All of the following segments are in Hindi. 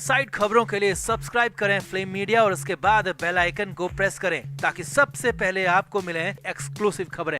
साइड खबरों के लिए सब्सक्राइब करें फ्लेम मीडिया और उसके बाद बेल आइकन को प्रेस करें ताकि सबसे पहले आपको मिले एक्सक्लूसिव खबरें।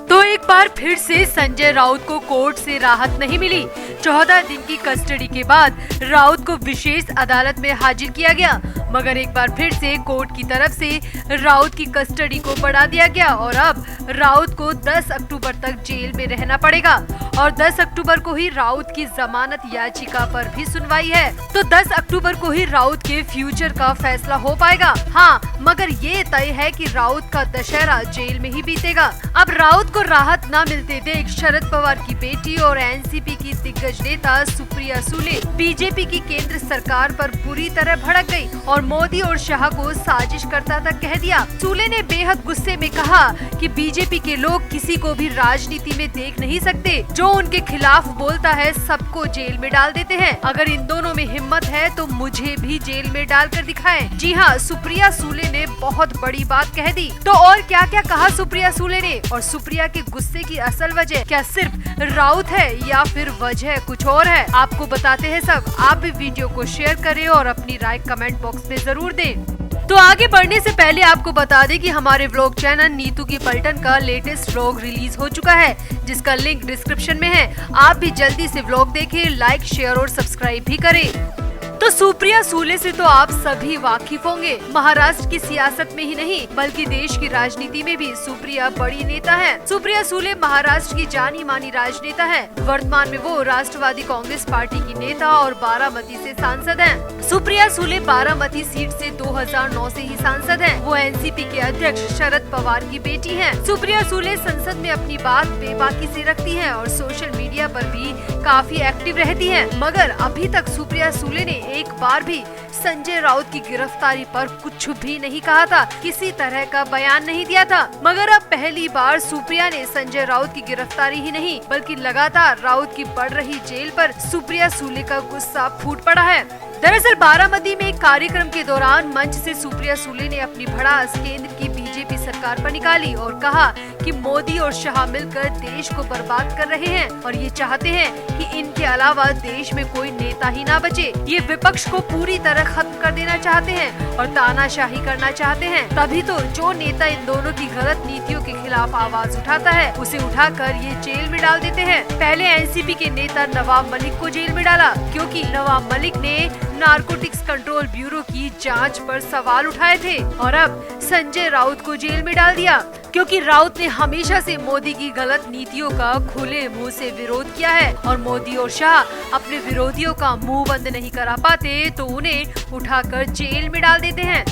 तो एक बार फिर से संजय राउत को कोर्ट से राहत नहीं मिली। 14 दिन की कस्टडी के बाद राउत को विशेष अदालत में हाजिर किया गया, मगर एक बार फिर से कोर्ट की तरफ से राउत की कस्टडी को बढ़ा दिया गया और अब राउत को 10 अक्टूबर तक जेल में रहना पड़ेगा और 10 अक्टूबर को ही राउत की जमानत याचिका पर भी सुनवाई है। तो 10 अक्टूबर को ही राउत के फ्यूचर का फैसला हो पाएगा। हाँ, मगर ये तय है कि राउत का दशहरा जेल में ही बीतेगा। अब राउत को राहत न मिलते देख शरद पवार की बेटी और एनसीपी की दिग्गज नेता सुप्रिया सुले बीजेपी की केंद्र सरकार पर बुरी तरह भड़क गई और मोदी और शाह को साजिश करता तक कह दिया। सुले ने बेहद गुस्से में कहा कि बीजेपी के लोग किसी को भी राजनीति में देख नहीं सकते, जो उनके खिलाफ बोलता है सबको जेल में डाल देते हैं। अगर इन दोनों में हिम्मत है तो मुझे भी जेल में डालकर दिखाएं। जी हाँ, सुप्रिया सुले ने बहुत बड़ी बात कह दी। तो और क्या क्या कहा सुप्रिया सुले ने और सुप्रिया के गुस्से की असल वजह क्या सिर्फ राउत है या फिर वजह कुछ और है, आपको बताते हैं सब। आप भी वीडियो को शेयर करें और अपनी राय कमेंट बॉक्स में जरूर दें। तो आगे बढ़ने से पहले आपको बता दें कि हमारे व्लॉग चैनल नीतू की पलटन का लेटेस्ट व्लॉग रिलीज हो चुका है, जिसका लिंक डिस्क्रिप्शन में है। आप भी जल्दी से व्लॉग देखें, लाइक शेयर और सब्सक्राइब भी करें। तो सुप्रिया सुले से तो आप सभी वाकिफ होंगे। महाराष्ट्र की सियासत में ही नहीं बल्कि देश की राजनीति में भी सुप्रिया बड़ी नेता है। सुप्रिया सुले महाराष्ट्र की जानी मानी राजनेता है। वर्तमान में वो राष्ट्रवादी कांग्रेस पार्टी की नेता और बारामती से सांसद हैं। सुप्रिया सुले बारामती सीट से 2009 से ही सांसद हैं। वो एनसीपी के अध्यक्ष शरद पवार की बेटी हैं। सुप्रिया सुले संसद में अपनी बात बेबाकी से रखती हैं और सोशल मीडिया पर भी काफी एक्टिव रहती हैं। मगर अभी तक सुप्रिया सुले ने एक बार भी संजय राउत की गिरफ्तारी पर कुछ भी नहीं कहा था, किसी तरह का बयान नहीं दिया था। मगर अब पहली बार सुप्रिया ने संजय राउत की गिरफ्तारी ही नहीं बल्कि लगातार राउत की बढ़ रही जेल पर सुप्रिया सुले का गुस्सा फूट पड़ा है। दरअसल बारामती में एक कार्यक्रम के दौरान मंच से सुप्रिया सुले ने अपनी भड़ास केंद्र की बीजेपी सरकार पर निकाली और कहा कि मोदी और शाह मिलकर देश को बर्बाद कर रहे हैं और ये चाहते हैं कि इनके अलावा देश में कोई नेता ही ना बचे। ये विपक्ष को पूरी तरह खत्म कर देना चाहते हैं और तानाशाही करना चाहते हैं। तभी तो जो नेता इन दोनों की गलत नीतियों के खिलाफ आवाज उठाता है उसे उठाकर ये जेल में डाल देते हैं। पहले एनसीपी के नेता नवाब मलिक को जेल में डाला क्योंकि नवाब मलिक ने नारकोटिक्स कंट्रोल ब्यूरो की जांच पर सवाल उठाए थे और अब संजय राउत को जेल में डाल दिया क्योंकि राउत ने हमेशा से मोदी की गलत नीतियों का खुले मुंह से विरोध किया है और मोदी और शाह अपने विरोधियों का मुंह बंद नहीं करा पाते तो उन्हें उठाकर जेल में डाल देते हैं।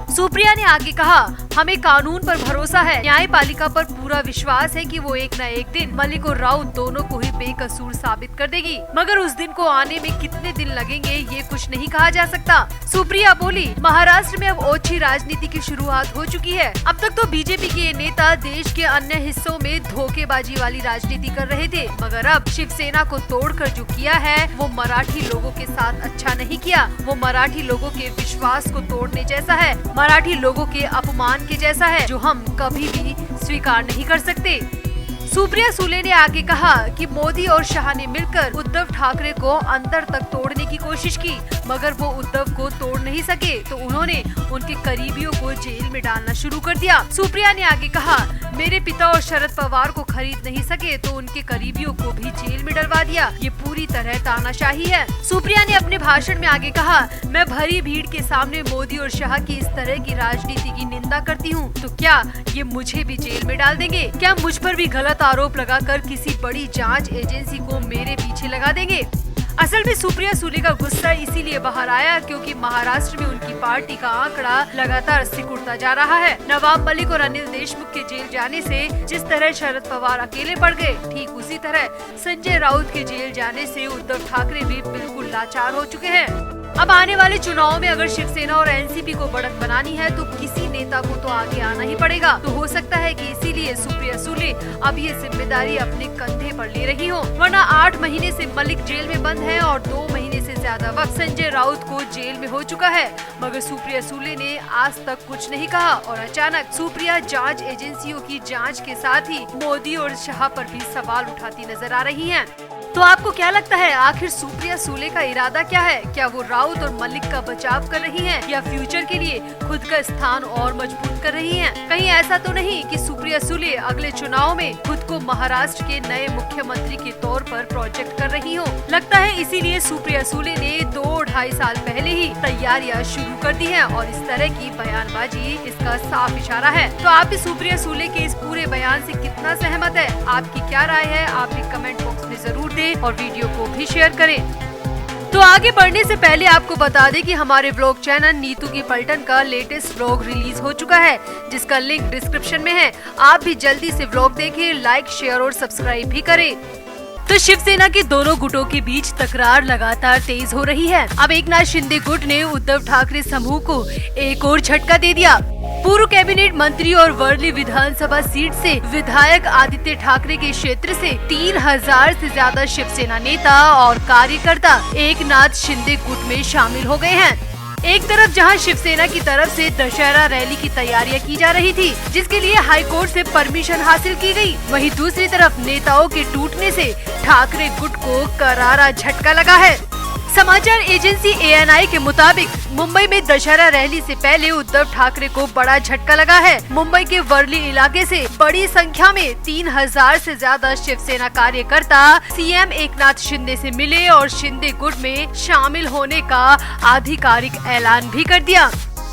सुप्रिया ने आगे कहा, हमें कानून पर भरोसा है, न्यायपालिका पर पूरा विश्वास है कि वो एक न एक दिन मलिक और राउत दोनों को ही बेकसूर साबित कर देगी, मगर उस दिन को आने में कितने दिन लगेंगे ये कुछ नहीं कहा जा सकता। सुप्रिया बोली, महाराष्ट्र में अब ओछी राजनीति की शुरुआत हो चुकी है। अब तक तो बीजेपी के नेता देश के अन्य हिस्सों में धोखेबाजी वाली राजनीति कर रहे थे, मगर अब शिवसेना को तोड़कर जो किया है वो मराठी लोगों के साथ अच्छा नहीं किया। वो मराठी लोगों के विश्वास को तोड़ने जैसा है, मराठी लोगों के अपमान के जैसा है, जो हम कभी भी स्वीकार नहीं कर सकते। सुप्रिया सुले ने आगे कहा कि मोदी और शाह ने मिलकर उद्धव ठाकरे को अंदर तक तोड़ने की कोशिश की, मगर वो उद्धव को तोड़ नहीं सके तो उन्होंने उनके करीबियों को जेल में डालना शुरू कर दिया। सुप्रिया ने आगे कहा, मेरे पिता और शरद पवार को खरीद नहीं सके तो उनके करीबियों को भी जेल में डलवा दिया। ये पूरी तरह तानाशाही है। सुप्रिया ने अपने भाषण में आगे कहा, मैं भरी भीड़ के सामने मोदी और शाह की इस तरह की राजनीति की निंदा करती हूँ, तो क्या ये मुझे भी जेल में डाल देंगे? क्या मुझ पर भी गलत आरोप लगाकर किसी बड़ी जांच एजेंसी को मेरे पीछे लगा देंगे? असल में सुप्रिया सुले का गुस्सा इसीलिए बाहर आया क्योंकि महाराष्ट्र में उनकी पार्टी का आंकड़ा लगातार सिकुड़ता जा रहा है। नवाब मलिक और अनिल देशमुख के जेल जाने से जिस तरह शरद पवार अकेले पड़ गए, ठीक उसी तरह संजय राउत के जेल जाने से उद्धव ठाकरे भी बिल्कुल लाचार हो चुके हैं। अब आने वाले चुनाव में अगर शिवसेना और एनसीपी को बढ़त बनानी है तो किसी नेता को तो आगे आना ही पड़ेगा। तो हो सकता है कि इसीलिए सुप्रिया सुले अब ये जिम्मेदारी अपने कंधे पर ले रही हो, वरना 8 महीने से मलिक जेल में बंद है और 2 महीने से ज्यादा वक्त संजय राउत को जेल में हो चुका है, मगर सुप्रिया सुले ने आज तक कुछ नहीं कहा और अचानक सुप्रिया जांच एजेंसियों की जांच के साथ ही मोदी और शाह पर भी सवाल उठाती नजर आ रही हैं। तो आपको क्या लगता है, आखिर सुप्रिया सुले का इरादा क्या है? क्या वो राउत और मलिक का बचाव कर रही हैं या फ्यूचर के लिए खुद का स्थान और मजबूत कर रही हैं? कहीं ऐसा तो नहीं कि सुप्रिया सुले अगले चुनाव में खुद को महाराष्ट्र के नए मुख्यमंत्री के तौर पर प्रोजेक्ट कर रही हो? लगता है इसीलिए सुप्रिया सुले ने 2-2.5 साल पहले ही तैयारियां शुरू कर दी हैं और इस तरह की बयानबाजी इसका साफ इशारा है। तो आप भी सुप्रिया सुले के इस पूरे बयान से कितना सहमत है? आपकी क्या राय है? आप भी कमेंट बॉक्स में जरूर दें और वीडियो को भी शेयर करें। तो आगे बढ़ने से पहले आपको बता दें कि हमारे व्लॉग चैनल नीतू की पलटन का लेटेस्ट व्लॉग रिलीज हो चुका है, जिसका लिंक डिस्क्रिप्शन में है। आप भी जल्दी से व्लॉग देखें, लाइक, शेयर और सब्सक्राइब भी करें। तो शिवसेना के दोनों गुटों के बीच तकरार लगातार तेज हो रही है। अब एकनाथ शिंदे गुट ने उद्धव ठाकरे समूह को एक और झटका दे दिया। पूर्व कैबिनेट मंत्री और वर्ली विधानसभा सीट से विधायक आदित्य ठाकरे के क्षेत्र से 3000 से ज्यादा शिवसेना नेता और कार्यकर्ता एकनाथ शिंदे गुट में शामिल हो गए हैं। एक तरफ जहां शिवसेना की तरफ से दशहरा रैली की तैयारियां की जा रही थी, जिसके लिए हाईकोर्ट से परमिशन हासिल की गई, वहीं दूसरी तरफ नेताओं के टूटने से ठाकरे गुट को करारा झटका लगा है। समाचार एजेंसी ANI के मुताबिक मुंबई में दशहरा रैली से पहले उद्धव ठाकरे को बड़ा झटका लगा है। मुंबई के वर्ली इलाके से बड़ी संख्या में 3000 से ज्यादा शिवसेना कार्यकर्ता CM एकनाथ शिंदे से मिले और शिंदे गुट में शामिल होने का आधिकारिक ऐलान भी कर दिया।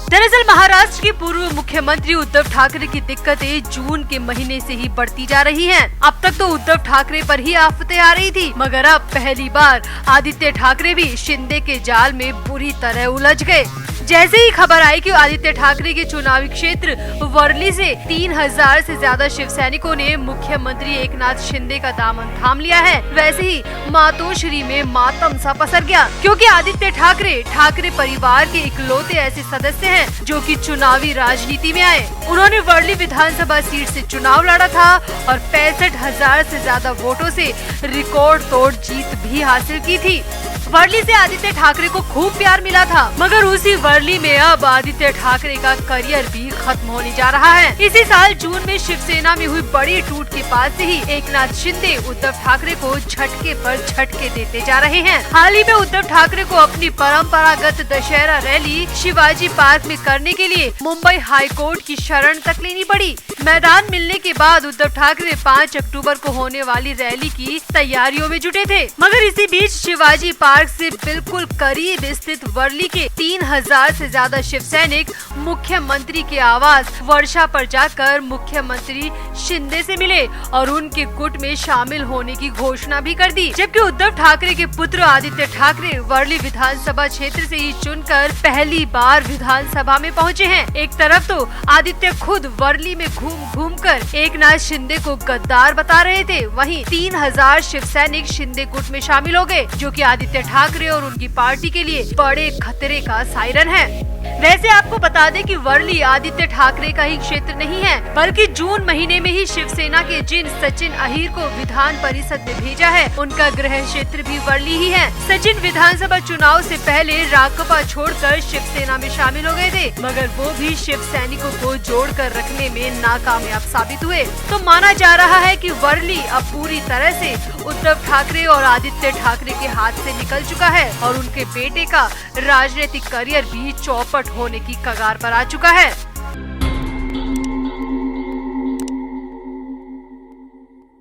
दरअसल महाराष्ट्र के पूर्व मुख्यमंत्री उद्धव ठाकरे की दिक्कतें जून के महीने से ही बढ़ती जा रही हैं। अब तक तो उद्धव ठाकरे पर ही आफतें आ रही थी, मगर अब पहली बार आदित्य ठाकरे भी शिंदे के जाल में बुरी तरह उलझ गए। जैसे ही खबर आई कि आदित्य ठाकरे के चुनावी क्षेत्र वर्ली से 3000 से ज्यादा शिव सैनिकों ने मुख्यमंत्री एकनाथ शिंदे का दामन थाम लिया है, वैसे ही मातोश्री में मातम सा पसर गया, क्योंकि आदित्य ठाकरे परिवार के इकलौते ऐसे सदस्य हैं जो कि चुनावी राजनीति में आए। उन्होंने वर्ली विधानसभा सीट से चुनाव लड़ा था और 65,000 से ज्यादा वोटों से रिकॉर्ड तोड़ जीत भी हासिल की थी। वर्ली से आदित्य ठाकरे को खूब प्यार मिला था, मगर उसी वर्ली में अब आदित्य ठाकरे का करियर भी खत्म होने जा रहा है। इसी साल जून में शिवसेना में हुई बड़ी टूट के बाद से ही एकनाथ शिंदे उद्धव ठाकरे को झटके पर झटके देते जा रहे हैं। हाल ही में उद्धव ठाकरे को अपनी परंपरागत दशहरा रैली शिवाजी पार्क में करने के लिए मुंबई हाई कोर्ट की शरण तक लेनी पड़ी। मैदान मिलने के बाद उद्धव ठाकरे 5 अक्टूबर को होने वाली रैली की तैयारियों में जुटे थे, मगर इसी बीच शिवाजी पार्क से बिल्कुल करीब स्थित वर्ली के 3000 से ज्यादा शिव सैनिक मुख्यमंत्री के आवास वर्षा पर जाकर मुख्यमंत्री शिंदे से मिले और उनके गुट में शामिल होने की घोषणा भी कर दी। जबकि उद्धव ठाकरे के पुत्र आदित्य ठाकरे वर्ली विधानसभा क्षेत्र से ही चुनकर पहली बार विधानसभा में पहुंचे हैं। एक तरफ तो आदित्य खुद वर्ली में घूम कर एकनाथ शिंदे को गद्दार बता रहे थे, वहीं 3000 शिव सैनिक शिंदे गुट में शामिल हो गए, जो कि आदित्य ठाकरे और उनकी पार्टी के लिए बड़े खतरे का सायरन है। वैसे आपको बता दें कि वर्ली आदित्य ठाकरे का ही क्षेत्र नहीं है, बल्कि जून महीने में ही शिवसेना के जिन सचिन अहीर को विधान परिषद में भेजा है, उनका गृह क्षेत्र भी वर्ली ही है। सचिन विधानसभा चुनाव से पहले राकपा छोड़कर शिवसेना में शामिल हो गए थे, मगर वो भी शिव सैनिकों को जोड़कर रखने में नाकामयाब साबित हुए। तो माना जा रहा है कि वर्ली अब पूरी तरह से उद्धव ठाकरे और आदित्य ठाकरे के हाथ से निकल चुका है और उनके बेटे का राजनीतिक करियर भी चौपट होने की कगार पर आ चुका है।